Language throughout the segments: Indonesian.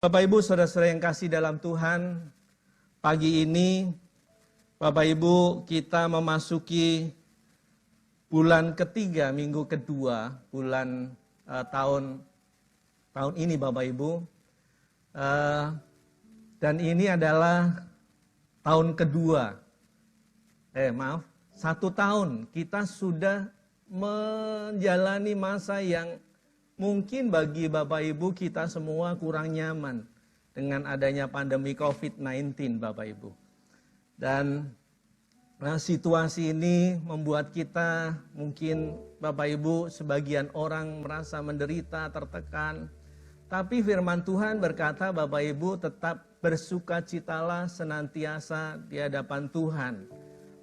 Bapak Ibu, saudara-saudara yang kasih dalam Tuhan, pagi ini Bapak Ibu kita memasuki bulan ketiga, minggu kedua, bulan tahun ini Bapak Ibu. Dan ini adalah tahun kedua, 1 tahun kita sudah menjalani masa yang mungkin bagi Bapak Ibu kita semua kurang nyaman dengan adanya pandemi COVID-19 Bapak Ibu. Dan situasi ini membuat kita mungkin Bapak Ibu sebagian orang merasa menderita, tertekan. Tapi firman Tuhan berkata Bapak Ibu tetap bersukacitalah senantiasa di hadapan Tuhan.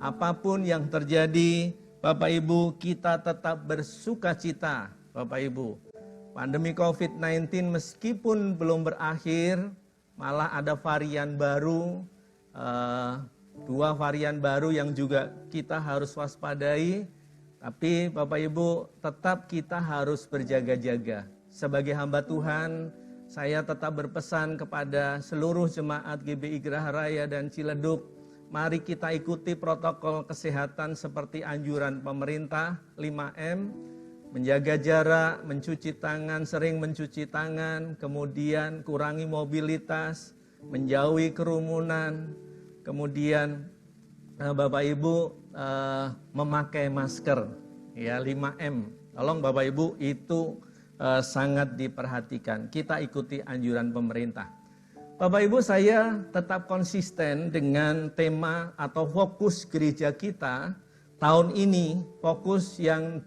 Apapun yang terjadi Bapak Ibu kita tetap bersukacita Bapak Ibu. Pandemi COVID-19 meskipun belum berakhir, malah ada varian baru, 2 varian baru yang juga kita harus waspadai. Tapi Bapak Ibu tetap kita harus berjaga-jaga. Sebagai hamba Tuhan, saya tetap berpesan kepada seluruh jemaat GBI Geraha Raya dan Ciledug, mari kita ikuti protokol kesehatan seperti anjuran pemerintah 5M, menjaga jarak, mencuci tangan, sering mencuci tangan, kemudian kurangi mobilitas, menjauhi kerumunan, kemudian Bapak Ibu memakai masker, ya 5M. Tolong Bapak Ibu itu sangat diperhatikan. Kita ikuti anjuran pemerintah. Bapak Ibu saya tetap konsisten dengan tema atau fokus gereja kita tahun ini, fokus yang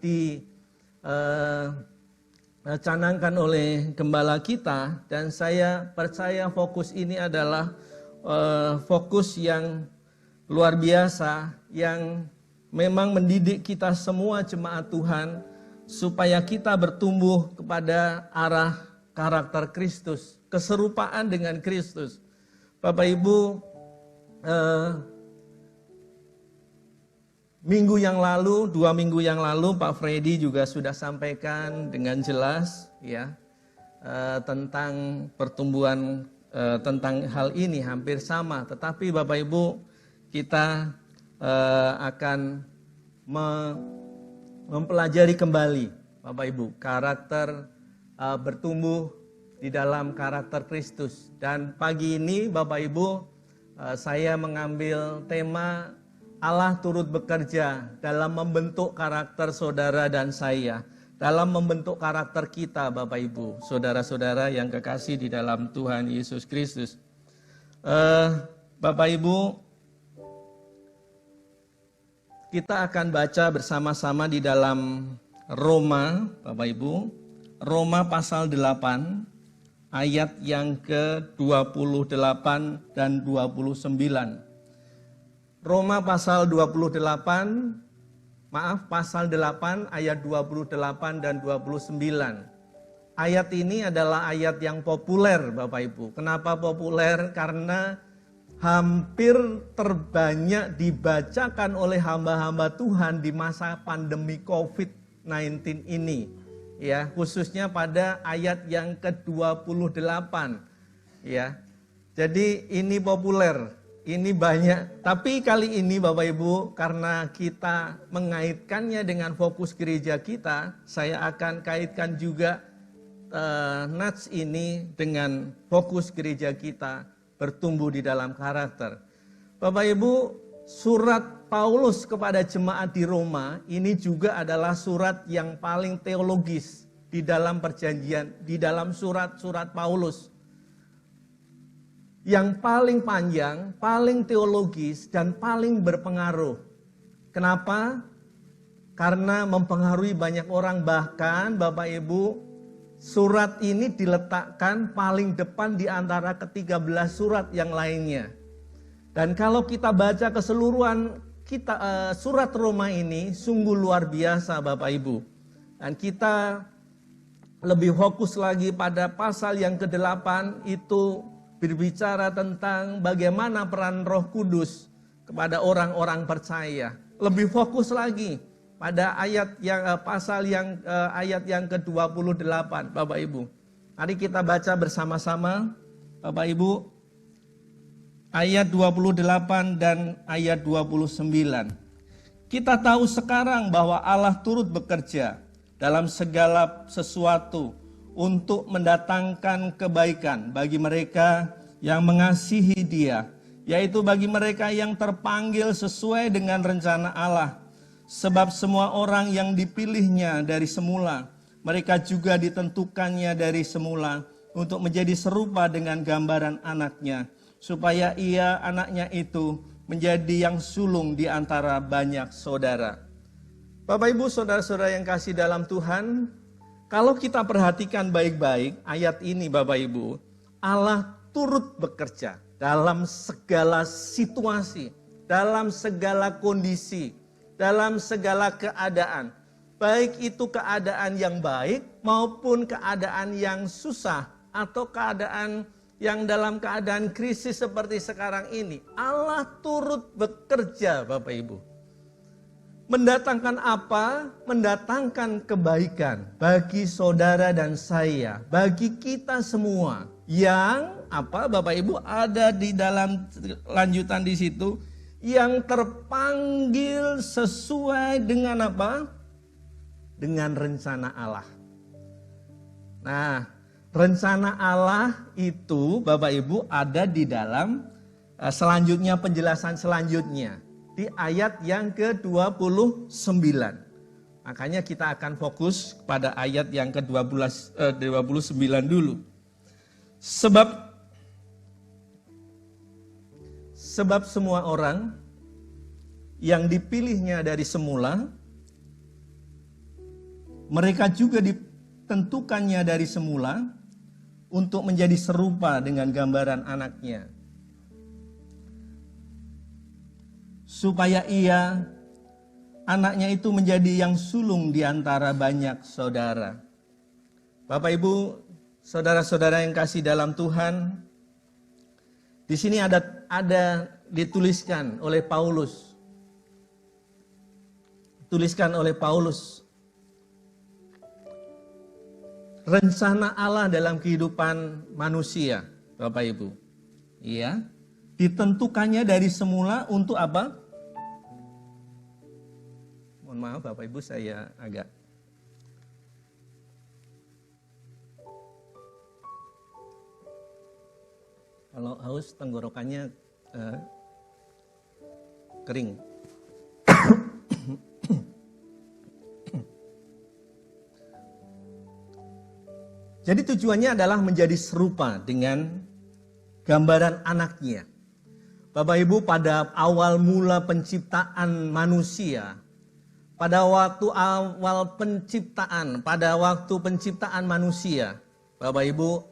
canangkan oleh gembala kita, dan saya percaya fokus ini adalah fokus yang luar biasa yang memang mendidik kita semua jemaat Tuhan supaya kita bertumbuh kepada arah karakter Kristus, keserupaan dengan Kristus. Bapak Ibu, minggu yang lalu, 2 minggu yang lalu Pak Freddy juga sudah sampaikan dengan jelas ya tentang pertumbuhan, tentang hal ini hampir sama. Tetapi Bapak Ibu kita akan mempelajari kembali Bapak Ibu karakter bertumbuh di dalam karakter Kristus. Dan pagi ini Bapak Ibu saya mengambil tema Allah turut bekerja dalam membentuk karakter saudara dan saya, dalam membentuk karakter kita Bapak Ibu, saudara-saudara yang kekasih di dalam Tuhan Yesus Kristus. Bapak Ibu, kita akan baca bersama-sama di dalam Roma, Bapak Ibu, Roma pasal 8, ayat yang ke-28 dan 29. Roma pasal 8 ayat 28 dan 29. Ayat ini adalah ayat yang populer Bapak Ibu. Kenapa populer? Karena hampir terbanyak dibacakan oleh hamba-hamba Tuhan di masa pandemi COVID-19 ini. Ya, khususnya pada ayat yang ke-28. Ya. Jadi ini populer. Ini banyak, tapi kali ini Bapak Ibu karena kita mengaitkannya dengan fokus gereja kita, saya akan kaitkan juga nats ini dengan fokus gereja kita bertumbuh di dalam karakter. Bapak Ibu, surat Paulus kepada jemaat di Roma ini juga adalah surat yang paling teologis di dalam perjanjian, di dalam surat-surat Paulus. Yang paling panjang, paling teologis, dan paling berpengaruh. Kenapa? Karena mempengaruhi banyak orang, bahkan Bapak Ibu, surat ini diletakkan paling depan di antara ke-13 surat yang lainnya. Dan kalau kita baca keseluruhan surat Roma ini, sungguh luar biasa Bapak Ibu. Dan kita lebih fokus lagi pada pasal yang ke-8 itu berbicara tentang bagaimana peran Roh Kudus kepada orang-orang percaya. Lebih fokus lagi pada ayat yang ayat yang ke-28 Bapak Ibu. Mari kita baca bersama-sama Bapak Ibu, ayat 28 dan ayat 29. Kita tahu sekarang bahwa Allah turut bekerja dalam segala sesuatu untuk mendatangkan kebaikan bagi mereka yang mengasihi Dia, yaitu bagi mereka yang terpanggil sesuai dengan rencana Allah. Sebab semua orang yang dipilihnya dari semula, mereka juga ditentukannya dari semula untuk menjadi serupa dengan gambaran anaknya, supaya ia, anaknya itu, menjadi yang sulung di antara banyak saudara. Bapak Ibu, saudara-saudara yang kasih dalam Tuhan, kalau kita perhatikan baik-baik ayat ini Bapak Ibu, Allah turut bekerja dalam segala situasi, dalam segala kondisi, dalam segala keadaan. Baik itu keadaan yang baik maupun keadaan yang susah atau keadaan yang dalam keadaan krisis seperti sekarang ini. Allah turut bekerja Bapak Ibu. Mendatangkan apa? Mendatangkan kebaikan bagi saudara dan saya, bagi kita semua yang apa Bapak Ibu ada di dalam lanjutan di situ, yang terpanggil sesuai dengan apa? Dengan rencana Allah. Nah, rencana Allah itu Bapak Ibu ada di dalam selanjutnya, penjelasan selanjutnya di ayat yang ke-29. Makanya kita akan fokus pada ayat yang ke-29 dulu. Sebab semua orang yang dipilihnya dari semula, mereka juga ditentukannya dari semula untuk menjadi serupa dengan gambaran anaknya, supaya ia, anaknya itu, menjadi yang sulung di antara banyak saudara. Bapak Ibu, saudara-saudara yang kasih dalam Tuhan, di sini ada dituliskan oleh Paulus. Tuliskan oleh Paulus. Rencana Allah dalam kehidupan manusia, Bapak Ibu. Iya, ditentukannya dari semula untuk apa? Mohon maaf Bapak Ibu, saya agak kalau haus tenggorokannya kering. Jadi tujuannya adalah menjadi serupa dengan gambaran anaknya. Bapak Ibu, pada awal mula penciptaan manusia, pada waktu awal penciptaan, pada waktu penciptaan manusia, Bapak Ibu,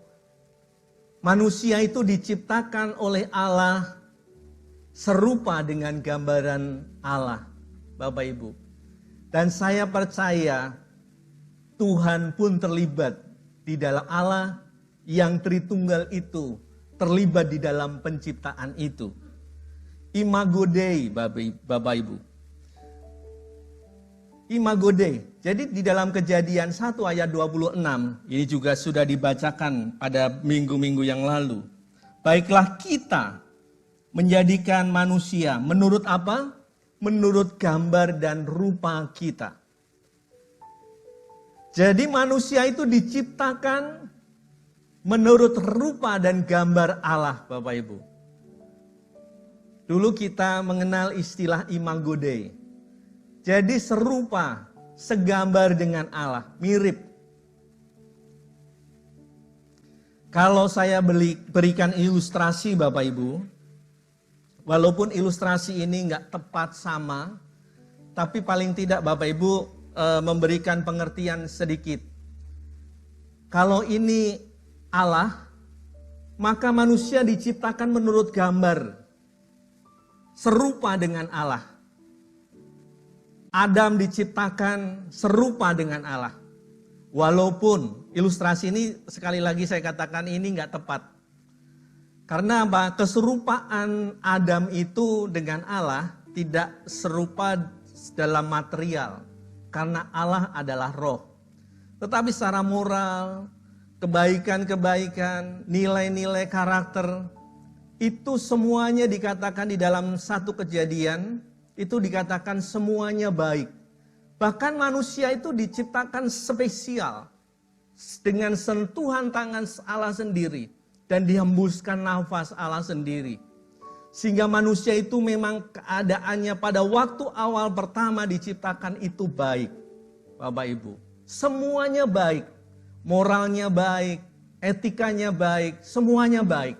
manusia itu diciptakan oleh Allah serupa dengan gambaran Allah, Bapak Ibu. Dan saya percaya Tuhan pun terlibat di dalam, Allah yang Tritunggal itu terlibat di dalam penciptaan itu. Imago Dei, Bapak Ibu. Imago Dei. Jadi di dalam Kejadian 1 ayat 26, ini juga sudah dibacakan pada minggu-minggu yang lalu. Baiklah kita menjadikan manusia menurut apa? Menurut gambar dan rupa kita. Jadi manusia itu diciptakan menurut rupa dan gambar Allah, Bapak Ibu. Dulu kita mengenal istilah Imago Dei. Jadi serupa, segambar dengan Allah, mirip. Kalau saya berikan ilustrasi Bapak Ibu, walaupun ilustrasi ini nggak tepat sama, tapi paling tidak Bapak Ibu memberikan pengertian sedikit. Kalau ini Allah, maka manusia diciptakan menurut gambar, serupa dengan Allah. Adam diciptakan serupa dengan Allah. Walaupun ilustrasi ini sekali lagi saya katakan ini nggak tepat. Karena apa? Keserupaan Adam itu dengan Allah tidak serupa dalam material. Karena Allah adalah roh. Tetapi secara moral, kebaikan-kebaikan, nilai-nilai karakter, itu semuanya dikatakan di dalam satu Kejadian, itu dikatakan semuanya baik. Bahkan manusia itu diciptakan spesial, dengan sentuhan tangan Allah sendiri, dan dihembuskan nafas Allah sendiri. Sehingga manusia itu memang keadaannya pada waktu awal pertama diciptakan itu baik. Bapak Ibu, semuanya baik. Moralnya baik, etikanya baik, semuanya baik.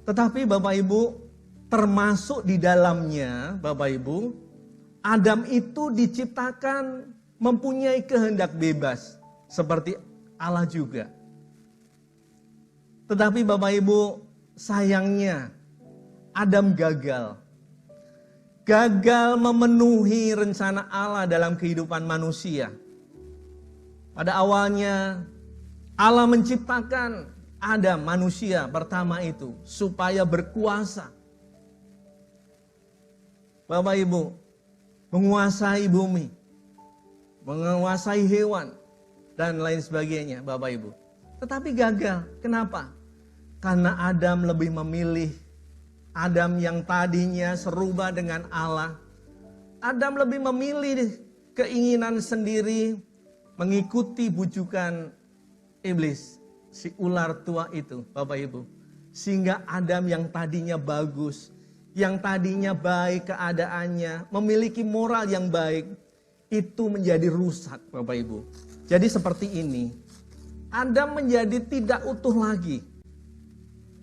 Tetapi Bapak Ibu, termasuk di dalamnya Bapak Ibu, Adam itu diciptakan mempunyai kehendak bebas seperti Allah juga. Tetapi Bapak Ibu, sayangnya Adam gagal. Gagal memenuhi rencana Allah dalam kehidupan manusia. Pada awalnya Allah menciptakan Adam, manusia pertama itu, supaya berkuasa. Bapak Ibu, menguasai bumi, menguasai hewan, dan lain sebagainya Bapak Ibu. Tetapi gagal. Kenapa? Karena Adam lebih memilih, Adam yang tadinya serupa dengan Allah, Adam lebih memilih keinginan sendiri, mengikuti bujukan iblis, si ular tua itu Bapak Ibu. Sehingga Adam yang tadinya bagus, yang tadinya baik keadaannya, memiliki moral yang baik, itu menjadi rusak Bapak Ibu. Jadi seperti ini, Adam menjadi tidak utuh lagi.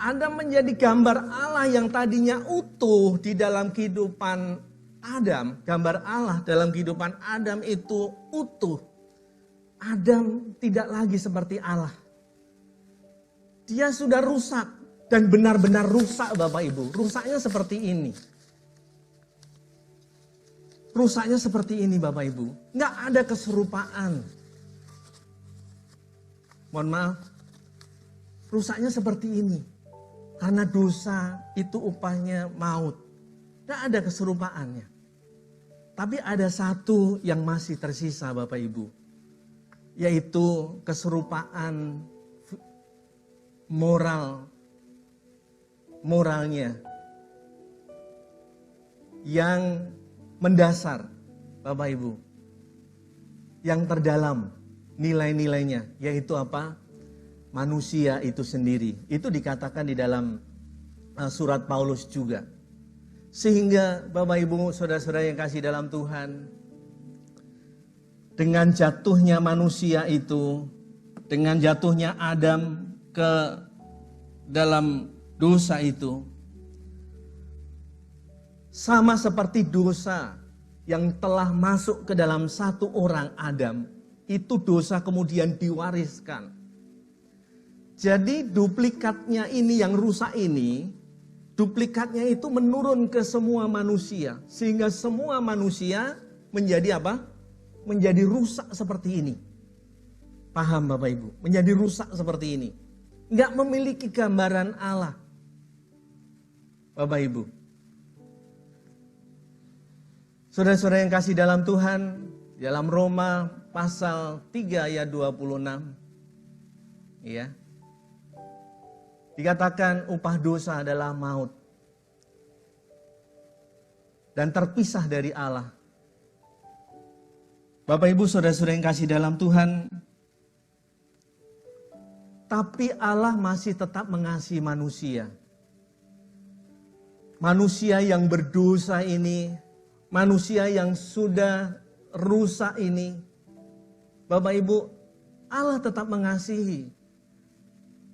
Adam menjadi gambar Allah yang tadinya utuh di dalam kehidupan Adam. Gambar Allah dalam kehidupan Adam itu utuh. Adam tidak lagi seperti Allah. Dia sudah rusak dan benar-benar rusak Bapak Ibu. Rusaknya seperti ini. Rusaknya seperti ini Bapak Ibu. Nggak ada keserupaan. Mohon maaf. Rusaknya seperti ini. Karena dosa itu upahnya maut. Nggak ada keserupaannya. Tapi ada satu yang masih tersisa Bapak Ibu. Yaitu keserupaan moralnya. Yang mendasar Bapak Ibu. Yang terdalam nilai-nilainya. Yaitu apa? Manusia itu sendiri. Itu dikatakan di dalam surat Paulus juga. Sehingga Bapak Ibu saudara-saudara yang kasih dalam Tuhan, dengan jatuhnya manusia itu, dengan jatuhnya Adam ke dalam dosa itu, sama seperti dosa yang telah masuk ke dalam satu orang Adam, itu dosa kemudian diwariskan. Jadi duplikatnya ini yang rusak ini, duplikatnya itu menurun ke semua manusia. Sehingga semua manusia menjadi apa? Menjadi rusak seperti ini. Paham Bapak Ibu? Menjadi rusak seperti ini. Enggak memiliki gambaran Allah. Bapak Ibu. Saudara-saudara yang kasih dalam Tuhan, dalam Roma pasal 3 ayat 26. Ya. Dikatakan upah dosa adalah maut. Dan terpisah dari Allah. Bapak Ibu saudara-saudara yang kasih dalam Tuhan. Tapi Allah masih tetap mengasihi manusia. Manusia yang berdosa ini. Manusia yang sudah rusak ini. Bapak Ibu, Allah tetap mengasihi.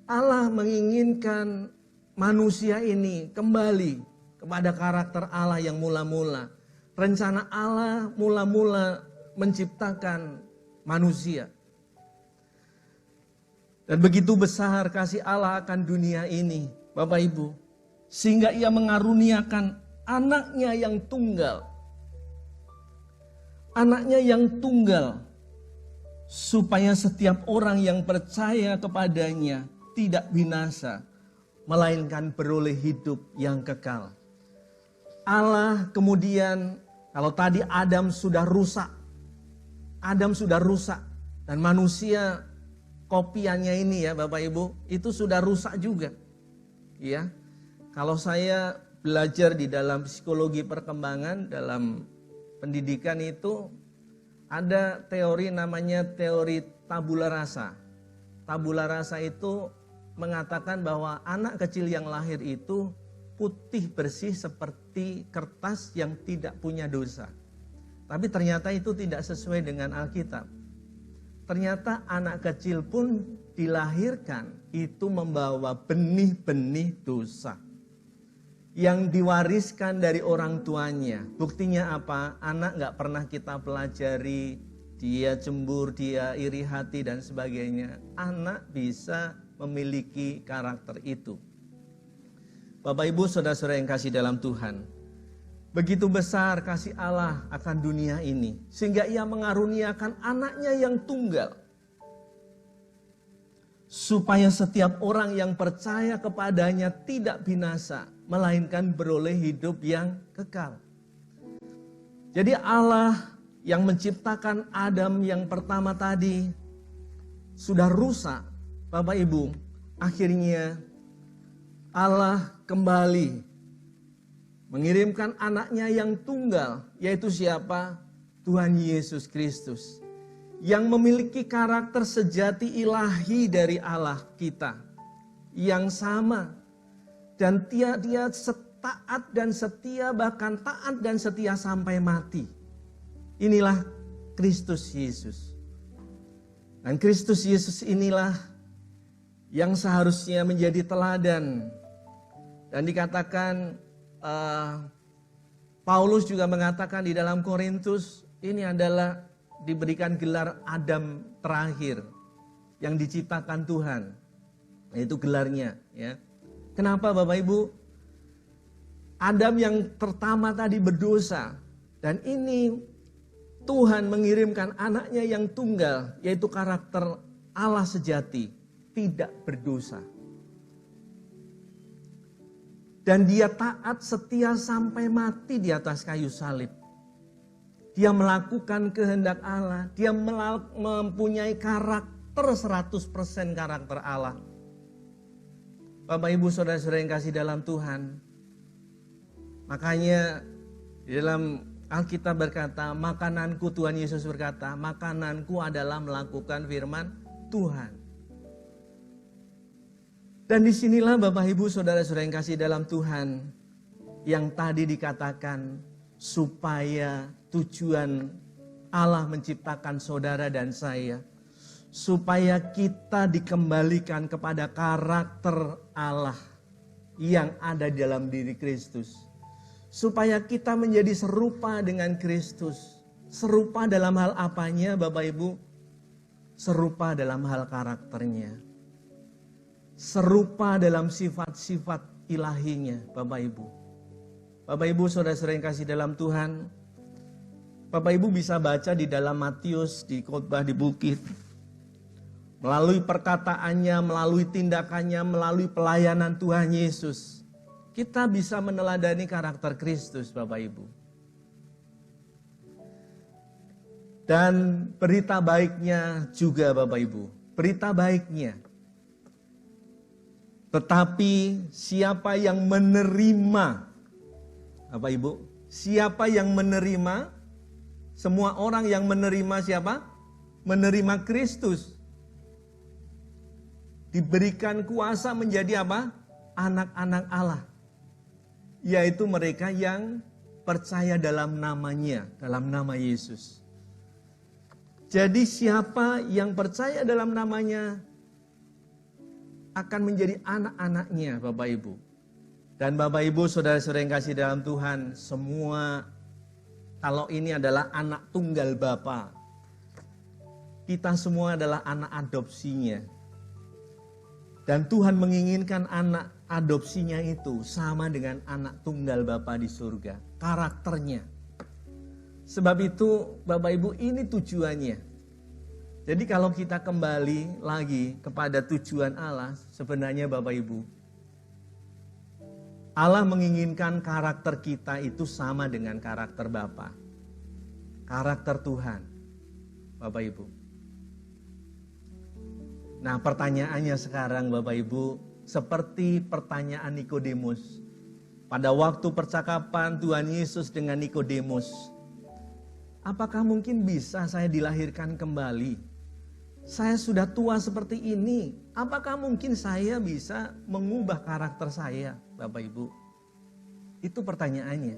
Allah menginginkan manusia ini kembali kepada karakter Allah yang mula-mula. Rencana Allah mula-mula menciptakan manusia. Dan begitu besar kasih Allah akan dunia ini, Bapak Ibu. Sehingga ia mengaruniakan anaknya yang tunggal. Anaknya yang tunggal. Supaya setiap orang yang percaya kepadanya tidak binasa, melainkan beroleh hidup yang kekal. Allah kemudian, kalau tadi Adam sudah rusak Dan manusia kopiannya ini ya Bapak Ibu, itu sudah rusak juga. Ya. Kalau saya belajar di dalam psikologi perkembangan, dalam pendidikan itu ada teori namanya teori tabula rasa. Tabula rasa itu mengatakan bahwa anak kecil yang lahir itu putih bersih seperti kertas yang tidak punya dosa. Tapi ternyata itu tidak sesuai dengan Alkitab. Ternyata anak kecil pun dilahirkan itu membawa benih-benih dosa yang diwariskan dari orang tuanya. Buktinya apa? Anak gak pernah kita pelajari, dia cembur, dia iri hati dan sebagainya. Anak bisa memiliki karakter itu. Bapak Ibu saudara-saudara yang kasih dalam Tuhan, begitu besar kasih Allah akan dunia ini, sehingga ia mengaruniakan anaknya yang tunggal, supaya setiap orang yang percaya kepadanya tidak binasa, melainkan beroleh hidup yang kekal. Jadi Allah yang menciptakan Adam yang pertama tadi sudah rusak, Bapak Ibu. Akhirnya Allah kembali mengirimkan anaknya yang tunggal, yaitu siapa? Tuhan Yesus Kristus, yang memiliki karakter sejati ilahi dari Allah kita, yang sama. Dan dia taat dan setia, bahkan taat dan setia sampai mati. Inilah Kristus Yesus. Dan Kristus Yesus inilah yang seharusnya menjadi teladan. Dan dikatakan, Paulus juga mengatakan di dalam Korintus, ini adalah diberikan gelar Adam terakhir yang diciptakan Tuhan. Itu gelarnya, ya. Kenapa Bapak Ibu? Adam yang pertama tadi berdosa, dan ini Tuhan mengirimkan anaknya yang tunggal, yaitu karakter Allah sejati, tidak berdosa. Dan dia taat setia sampai mati di atas kayu salib. Dia melakukan kehendak Allah, dia mempunyai karakter 100% karakter Allah. Bapak Ibu saudara-saudara yang kasih dalam Tuhan, makanya di dalam Alkitab berkata, makananku, Tuhan Yesus berkata, makananku adalah melakukan firman Tuhan. Dan disinilah Bapak Ibu saudara-saudara yang kasih dalam Tuhan, yang tadi dikatakan supaya tujuan Allah menciptakan saudara dan saya, supaya kita dikembalikan kepada karakter Allah yang ada di dalam diri Kristus. Supaya kita menjadi serupa dengan Kristus. Serupa dalam hal apanya Bapak Ibu? Serupa dalam hal karakternya. Serupa dalam sifat-sifat ilahinya Bapak Ibu. Bapak Ibu saudara-saudara yang kasih dalam Tuhan, Bapak Ibu bisa baca di dalam Matius, di khotbah di bukit. Melalui perkataannya, melalui tindakannya, melalui pelayanan Tuhan Yesus, kita bisa meneladani karakter Kristus Bapak Ibu. Dan berita baiknya juga Bapak Ibu, berita baiknya. Tetapi siapa yang menerima, Bapak Ibu, siapa yang menerima, semua orang yang menerima siapa? Menerima Kristus. Diberikan kuasa menjadi apa? Anak-anak Allah. Yaitu mereka yang percaya dalam namanya, dalam nama Yesus. Jadi siapa yang percaya dalam namanya akan menjadi anak-anaknya Bapak Ibu. Dan Bapak Ibu saudara-saudara yang kasih dalam Tuhan, semua kalau ini adalah anak tunggal Bapa, kita semua adalah anak adopsinya. Dan Tuhan menginginkan anak adopsinya itu sama dengan anak tunggal Bapa di surga. Karakternya. Sebab itu Bapak Ibu ini tujuannya. Jadi kalau kita kembali lagi kepada tujuan Allah, sebenarnya Bapak Ibu, Allah menginginkan karakter kita itu sama dengan karakter Bapa. Karakter Tuhan, Bapak Ibu. Nah, pertanyaannya sekarang Bapak Ibu, seperti pertanyaan Nikodemus. Pada waktu percakapan Tuhan Yesus dengan Nikodemus, apakah mungkin bisa saya dilahirkan kembali? Saya sudah tua seperti ini, apakah mungkin saya bisa mengubah karakter saya, Bapak Ibu? Itu pertanyaannya.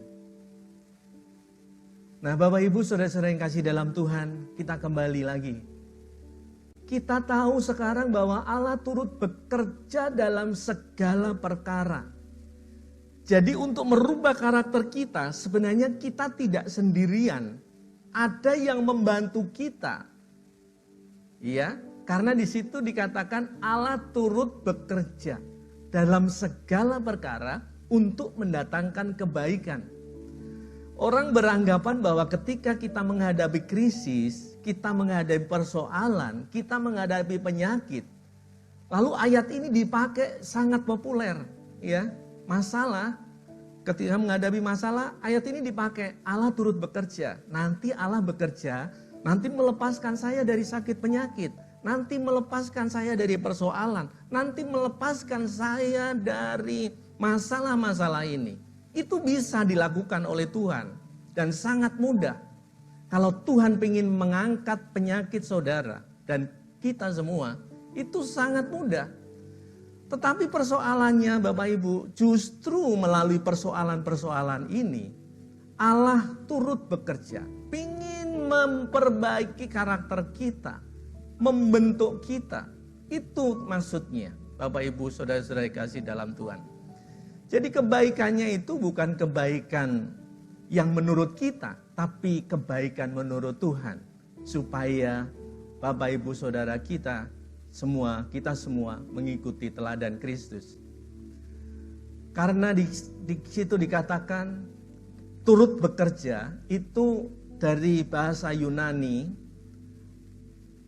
Nah, Bapak Ibu, saudara-saudara yang kasih dalam Tuhan, kita kembali lagi. Kita tahu sekarang bahwa Allah turut bekerja dalam segala perkara. Jadi untuk merubah karakter kita, sebenarnya kita tidak sendirian. Ada yang membantu kita. Ya, karena di situ dikatakan Allah turut bekerja dalam segala perkara untuk mendatangkan kebaikan. Orang beranggapan bahwa ketika kita menghadapi krisis, kita menghadapi persoalan, kita menghadapi penyakit, lalu ayat ini dipakai sangat populer, ya. Masalah, ketika menghadapi masalah, ayat ini dipakai, Allah turut bekerja. Nanti Allah bekerja, nanti melepaskan saya dari sakit penyakit, nanti melepaskan saya dari persoalan, nanti melepaskan saya dari masalah-masalah ini. Itu bisa dilakukan oleh Tuhan dan sangat mudah. Kalau Tuhan ingin mengangkat penyakit saudara dan kita semua, itu sangat mudah. Tetapi persoalannya Bapak Ibu, justru melalui persoalan-persoalan ini, Allah turut bekerja, ingin memperbaiki karakter kita, membentuk kita. Itu maksudnya Bapak Ibu, saudara-saudara kasih dalam Tuhan. Jadi kebaikannya itu bukan kebaikan yang menurut kita, tapi kebaikan menurut Tuhan. Supaya Bapak Ibu Saudara kita semua mengikuti teladan Kristus. Karena di situ dikatakan turut bekerja, itu dari bahasa Yunani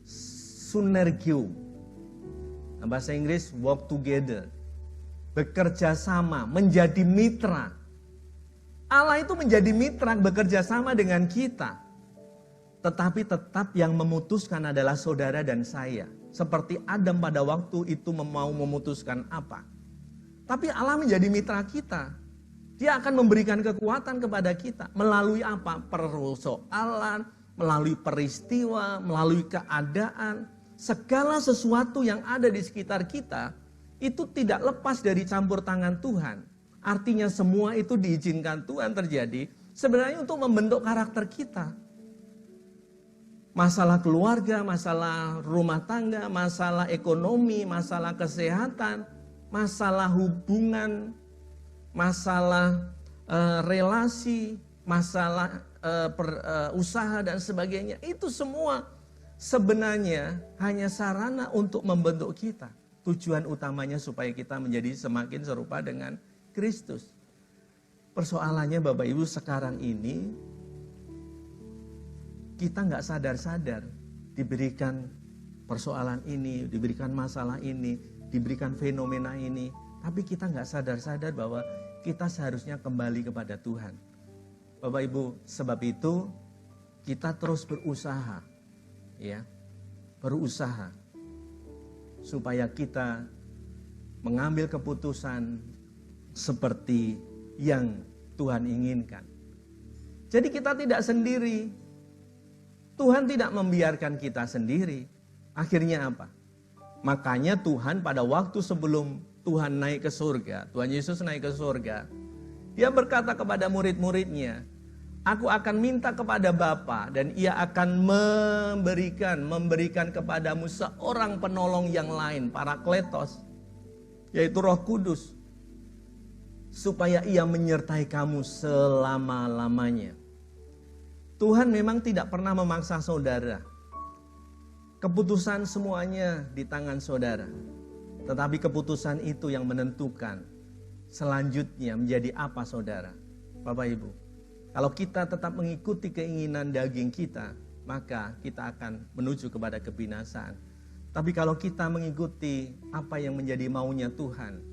synergio. Bahasa Inggris work together. Bekerja sama, menjadi mitra. Allah itu menjadi mitra, bekerja sama dengan kita. Tetapi tetap yang memutuskan adalah saudara dan saya. Seperti Adam pada waktu itu mau memutuskan apa. Tapi Allah menjadi mitra kita. Dia akan memberikan kekuatan kepada kita. Melalui apa? Persoalan, melalui peristiwa, melalui keadaan. Segala sesuatu yang ada di sekitar kita, itu tidak lepas dari campur tangan Tuhan. Artinya semua itu diizinkan Tuhan terjadi sebenarnya untuk membentuk karakter kita. Masalah keluarga, masalah rumah tangga, masalah ekonomi, masalah kesehatan, masalah hubungan, masalah relasi, masalah usaha dan sebagainya. Itu semua sebenarnya hanya sarana untuk membentuk kita. Tujuan utamanya supaya kita menjadi semakin serupa dengan Kristus. Persoalannya Bapak Ibu sekarang ini, kita nggak sadar-sadar diberikan persoalan ini, diberikan masalah ini, diberikan fenomena ini. Tapi kita nggak sadar-sadar bahwa kita seharusnya kembali kepada Tuhan. Bapak Ibu, sebab itu kita terus berusaha, ya, berusaha supaya kita mengambil keputusan seperti yang Tuhan inginkan. Jadi kita tidak sendiri. Tuhan tidak membiarkan kita sendiri. Akhirnya apa? Makanya Tuhan pada waktu sebelum Tuhan naik ke surga, Tuhan Yesus naik ke surga, Dia berkata kepada murid-muridnya, Aku akan minta kepada Bapa dan Ia akan memberikan kepadamu seorang penolong yang lain, Parakletos, yaitu Roh Kudus, supaya Ia menyertai kamu selama-lamanya. Tuhan memang tidak pernah memaksa saudara. Keputusan semuanya di tangan saudara. Tetapi keputusan itu yang menentukan selanjutnya menjadi apa saudara. Bapak Ibu, kalau kita tetap mengikuti keinginan daging kita, maka kita akan menuju kepada kebinasaan. Tapi kalau kita mengikuti apa yang menjadi maunya Tuhan,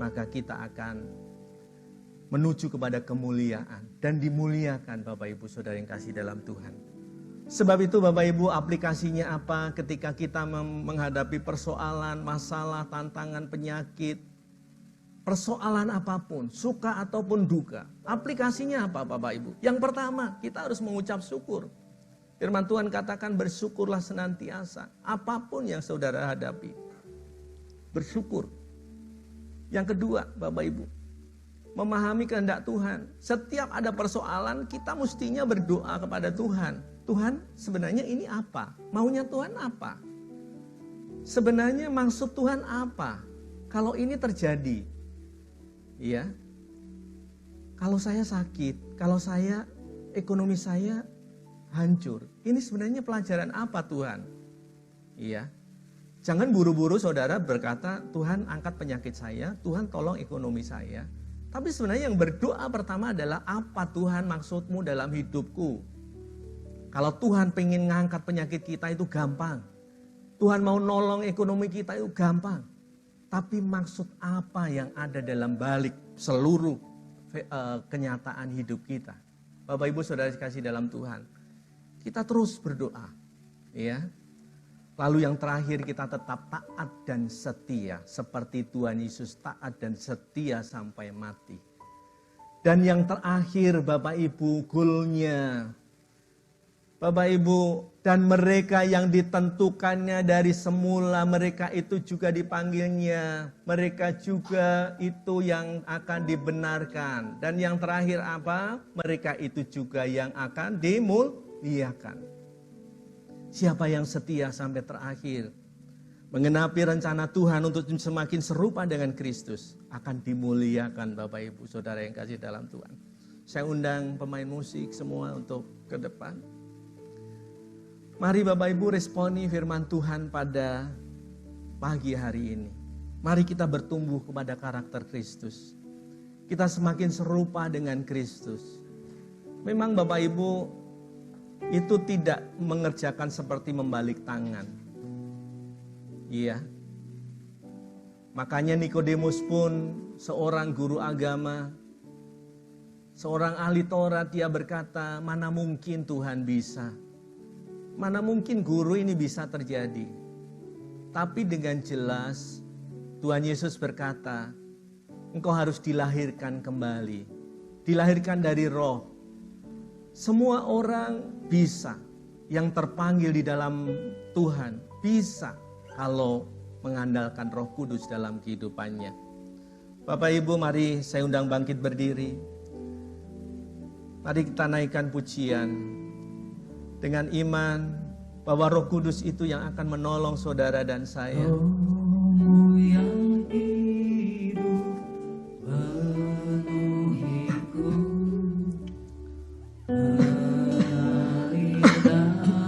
maka kita akan menuju kepada kemuliaan dan dimuliakan Bapak Ibu Saudara yang kasih dalam Tuhan. Sebab itu Bapak Ibu, aplikasinya apa ketika kita menghadapi persoalan, masalah, tantangan, penyakit, persoalan apapun, suka ataupun duka. Aplikasinya apa Bapak Ibu? Yang pertama, kita harus mengucap syukur. Firman Tuhan katakan bersyukurlah senantiasa, apapun yang saudara hadapi. Bersyukur. Yang kedua Bapak Ibu, memahami kehendak Tuhan. Setiap ada persoalan, kita mestinya berdoa kepada Tuhan. Tuhan, sebenarnya ini apa? Maunya Tuhan apa? Sebenarnya maksud Tuhan apa? Kalau ini terjadi, ya. Kalau saya sakit, kalau saya ekonomi saya hancur, ini sebenarnya pelajaran apa Tuhan? Iya. Jangan buru-buru saudara berkata, Tuhan angkat penyakit saya, Tuhan tolong ekonomi saya. Tapi sebenarnya yang berdoa pertama adalah apa Tuhan maksudmu dalam hidupku? Kalau Tuhan pengen ngangkat penyakit kita itu gampang. Tuhan mau nolong ekonomi kita itu gampang. Tapi maksud apa yang ada dalam balik seluruh kenyataan hidup kita? Bapak Ibu Saudara dikasih dalam Tuhan. Kita terus berdoa. Ya. Lalu yang terakhir kita tetap taat dan setia. Seperti Tuhan Yesus taat dan setia sampai mati. Dan yang terakhir Bapak Ibu, goalnya. Bapak Ibu, dan mereka yang ditentukannya dari semula, mereka itu juga dipanggilnya. Mereka juga itu yang akan dibenarkan. Dan yang terakhir apa? Mereka itu juga yang akan dimuliakan. Siapa yang setia sampai terakhir, mengenapi rencana Tuhan untuk semakin serupa dengan Kristus, akan dimuliakan Bapak Ibu Saudara yang kasih dalam Tuhan. Saya undang pemain musik semua untuk ke depan. Mari Bapak Ibu responi firman Tuhan pada pagi hari ini. Mari kita bertumbuh kepada karakter Kristus. Kita semakin serupa dengan Kristus. Memang Bapak Ibu itu tidak mengerjakan seperti membalik tangan. Iya. Makanya Nikodemus pun seorang guru agama, seorang ahli Taurat, dia berkata, mana mungkin Tuhan bisa. Mana mungkin guru ini bisa terjadi. Tapi dengan jelas Tuhan Yesus berkata, engkau harus dilahirkan kembali. Dilahirkan dari roh. Semua orang bisa. Yang terpanggil di dalam Tuhan bisa kalau mengandalkan Roh Kudus dalam kehidupannya. Bapak Ibu, mari saya undang bangkit berdiri. Mari kita naikkan pujian. Dengan iman bahwa Roh Kudus itu yang akan menolong saudara dan saya. Rohmu yang hidup penuhiku, mengalir dalamku.